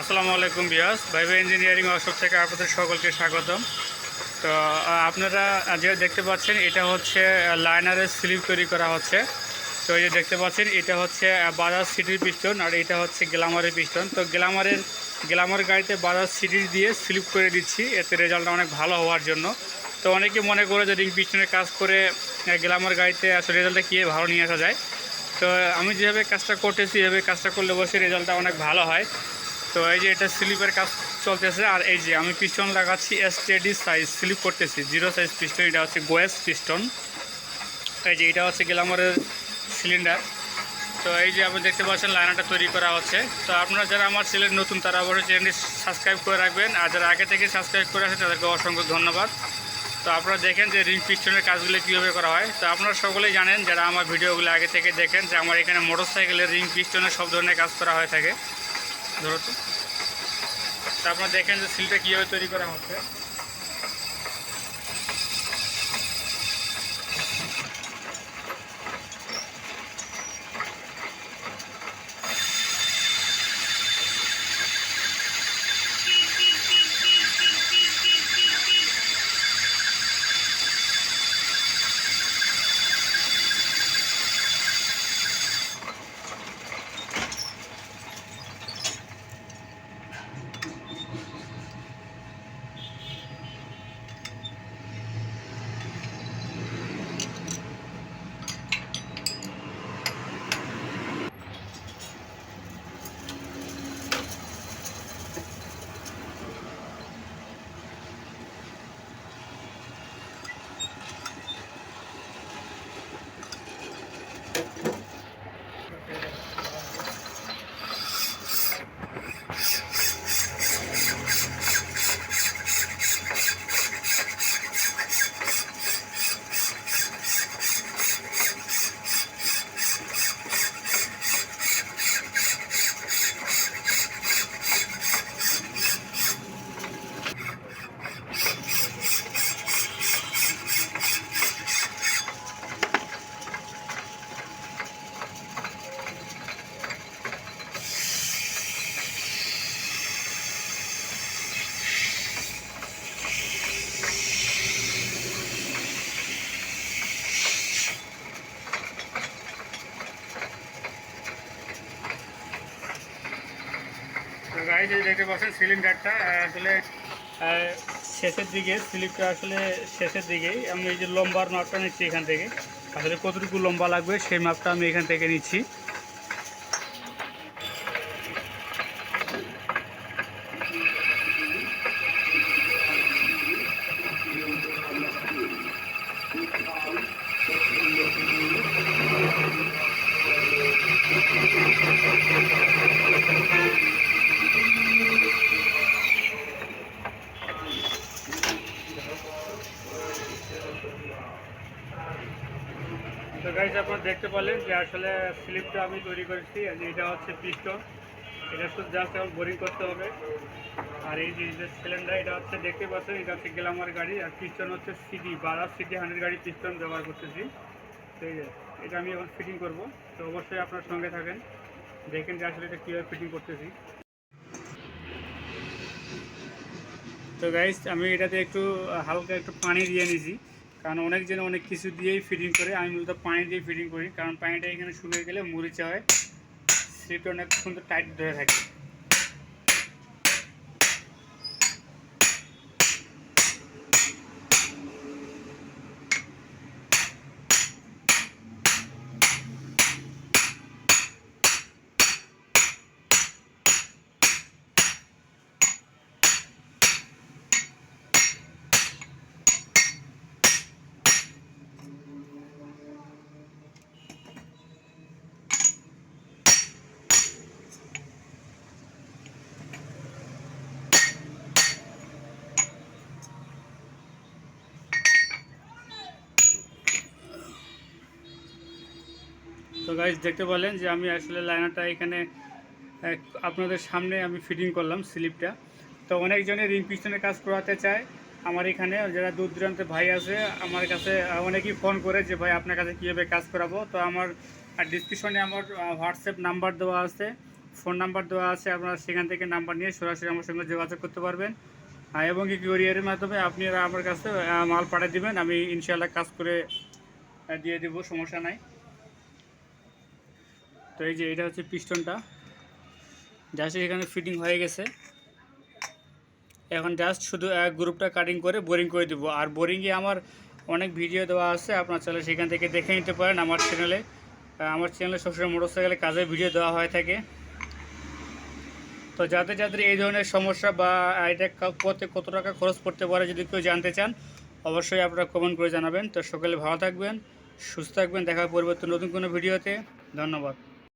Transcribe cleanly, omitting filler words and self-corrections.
আসসালামু আলাইকুম viewers, viva engineering workshop থেকে আপনাদের সকলকে স্বাগতম। তো আপনারা যে দেখতে পাচ্ছেন এটা হচ্ছে লাইনারের স্লিপ তৈরি করা হচ্ছে। তো এই যে দেখতে পাচ্ছেন এটা হচ্ছে বাজাজ সিটির পিস্টন আর এটা হচ্ছে গ্ল্যামারের পিস্টন। তো গ্ল্যামার গাড়িতে বাজাজ সিটি দিয়ে স্লিপ করে দিচ্ছি, এতে রেজাল্টটা অনেক ভালো হওয়ার জন্য। তো অনেকে মনে করে যে রিং পিস্টনের কাজ করে গ্ল্যামার গাড়িতে আসলে রেজাল্টটা কী ভালো নিয়ে আসা যায়। তো আমি যেভাবে কাজটা করতেছি এভাবে কাজটা করলে অবশ্যই রেজাল্টটা অনেক ভালো হয়। তো এই যে এটা স্লিপের কাজ চলতেছে, আর এই যে আমি পিস্টন লাগাচ্ছি এসটিডি সাইজ স্লিপ করতেছি, 0 সাইজ পিস্টন। এটা হচ্ছে গোয়েস পিস্টন। এই যে এটা হচ্ছে গ্ল্যামারের সিলিন্ডার। তো এই যে আপনি দেখতে পাচ্ছেন লাইনারটা তৈরি করা হচ্ছে। তো আপনারা যারা আমার চ্যানেল নতুন তারা অবশ্যই চ্যানেলটি সাবস্ক্রাইব করে রাখবেন, আর যারা আগে থেকে সাবস্ক্রাইব করে আছে তাদেরকে অসংখ্য ধন্যবাদ। তো আপনারা দেখেন যে রিং পিস্টনের কাজগুলো কীভাবে করা হয়। তো আপনারা সকলেই জানেন যারা আমার ভিডিওগুলো আগে থেকে দেখেন যে আমার এখানে মোটরসাইকেলের রিং পিস্টনের সব ধরনের কাজ করা হয়ে থাকে। ধরো তো আপনারা দেখেন যে সিলটা কীভাবে তৈরি করা হচ্ছে। তো গাইজ এই দেখতে পাচ্ছেন সিলিন্ডারটা আসলে শেষের দিকে, স্লিপটা আসলে শেষের দিকেই। আমি এই যে লম্বার মাপটা নিচ্ছি এখান থেকে, আসলে কতটুকু লম্বা লাগবে সেই মাপটা আমি এখান থেকে নিচ্ছি। তো গাইজ আপনারা দেখতে পেলেন যে আসলে স্লিপটা আমি তৈরি করেছি। এটা হচ্ছে পিস্টন, এটা শুধু জাস্ট এখন বোরিং করতে হবে। আর এই যে সিলিন্ডার, এটা হচ্ছে দেখতে পাচ্ছেন এটা হচ্ছে গ্ল্যামার গাড়ি, আর পিস্টন হচ্ছে সিটি বাজাজ সিটি 100 গাড়ি পিস্টন ব্যবহার করতেছি। তো এটা আমি এখন ফিটিং করব। তো অবশ্যই আপনার সঙ্গে থাকেন, দেখেন যে আসলে এটা কীভাবে ফিটিং করতেছি। তো গাইজ আমি এটাতে একটু হালকা একটু পানি দিয়ে নিয়েছি, কারণ অনেকজন অনেক কিছু দিয়েই ফিটিং করে, আমি মূলত পানি দিয়ে ফিটিং করি, কারণ পানিটা এখানে শুকিয়ে গেলে মরিচা হয়, স্লিপটা অনেক সুন্দর টাইট ধরে থাকে। তো গাইজ দেখতে পেলেন যে আমি আসলে লাইনারটা এখানে আপনাদের সামনে আমি ফিটিং করলাম স্লিপটা। তো অনেকজনে রিং পিস্টনের কাজ করাতে চায় আমার এখানে, যারা দূর দূরান্তে ভাই আছে আমার কাছে অনেকেই ফোন করে যে ভাই আপনার কাছে কীভাবে কাজ করাবো। তো আমার ডিসক্রিপশনে আমার হোয়াটসঅ্যাপ নাম্বার দেওয়া আছে, ফোন নাম্বার দেওয়া আছে, আপনারা সেখান থেকে নাম্বার নিয়ে সরাসরি আমার সঙ্গে যোগাযোগ করতে পারবেন। এবং কি কুরিয়ারের মাধ্যমে আপনারা আমার কাছে মাল পাঠিয়ে দিবেন, আমি ইনশাআল্লাহ কাজ করে দিয়ে দেব, সমস্যা নাই। তো এই যে এটা হচ্ছে পিস্টনটা, জাস্ট এখানে ফিটিং হয়ে গেছে। এখন জাস্ট শুধু গ্রুপটা কাটিং করে বোরিং করে দেবো। আর বোরিংয়ে আমার অনেক ভিডিও দেওয়া আছে, আপনার চাইলে সেখান থেকে দেখে নিতে পারেন আমার চ্যানেলে। আমার চ্যানেলে সবসময় মোটরসাইকেলের কাজের ভিডিও দেওয়া হয়ে থাকে। তো যাদের যাদের এই ধরনের সমস্যা বা এটা করতে কত টাকা খরচ পড়তে পারে যদি কেউ জানতে চান, অবশ্যই আপনারা কমেন্ট করে জানাবেন। তো সকলে ভালো থাকবেন, সুস্থ থাকবেন, দেখা পরিবর্তন নতুন কোনো ভিডিওতে। ধন্যবাদ।